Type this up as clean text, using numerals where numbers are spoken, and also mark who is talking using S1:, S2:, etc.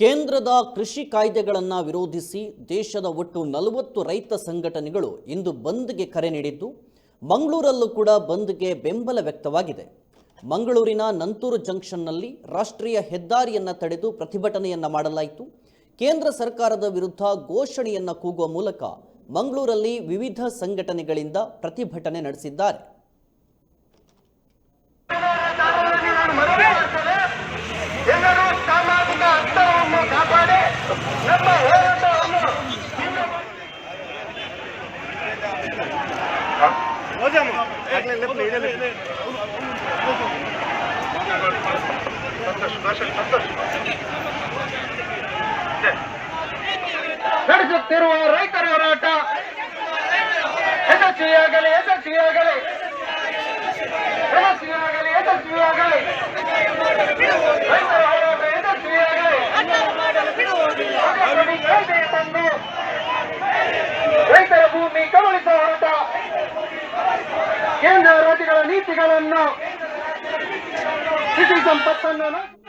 S1: ಕೇಂದ್ರದ ಕೃಷಿ ಕಾಯ್ದೆಗಳನ್ನು ವಿರೋಧಿಸಿ ದೇಶದ ಒಟ್ಟು 40 ರೈತ ಸಂಘಟನೆಗಳು ಇಂದು ಬಂದ್ಗೆ ಕರೆ ನೀಡಿದ್ದು, ಮಂಗಳೂರಲ್ಲೂ ಕೂಡ ಬಂದ್ಗೆ ಬೆಂಬಲ ವ್ಯಕ್ತವಾಗಿದೆ. ಮಂಗಳೂರಿನ ನಂತೂರು ಜಂಕ್ಷನ್ನಲ್ಲಿ ರಾಷ್ಟ್ರೀಯ ಹೆದ್ದಾರಿಯನ್ನು ತಡೆದು ಪ್ರತಿಭಟನೆಯನ್ನ ಮಾಡಲಾಯಿತು. ಕೇಂದ್ರ ಸರ್ಕಾರದ ವಿರುದ್ಧ ಘೋಷಣೆಯನ್ನ ಕೂಗುವ ಮೂಲಕ ಮಂಗಳೂರಲ್ಲಿ ವಿವಿಧ ಸಂಘಟನೆಗಳಿಂದ ಪ್ರತಿಭಟನೆ ನಡೆಸಿದ್ದಾರೆ.
S2: ನಡೆಸುತ್ತಿರುವ ರೈತರ ಹೋರಾಟ ಯಶಸ್ವಿಯಾಗಲಿ ಯಶಸ್ವಿಯಾಗಲಿ ಯಶಸ್ವಿಯಾಗಲಿ ಯಶಸ್ವಿಯಾಗಲಿ ರೈತರ ಹೋರಾಟ ಯಶಸ್ವಿಯಾಗಲಿ. ಕಾಯ್ದೆ ತಂದು ರೈತರ ಭೂಮಿ ಕಬಳಿಸುವ ಹೋರಾಟ, ಕೇಂದ್ರ ರಾಜ್ಯಗಳ ನೀತಿಗಳನ್ನು ಕೃಷಿ ಸಂಪತ್ತನ್ನು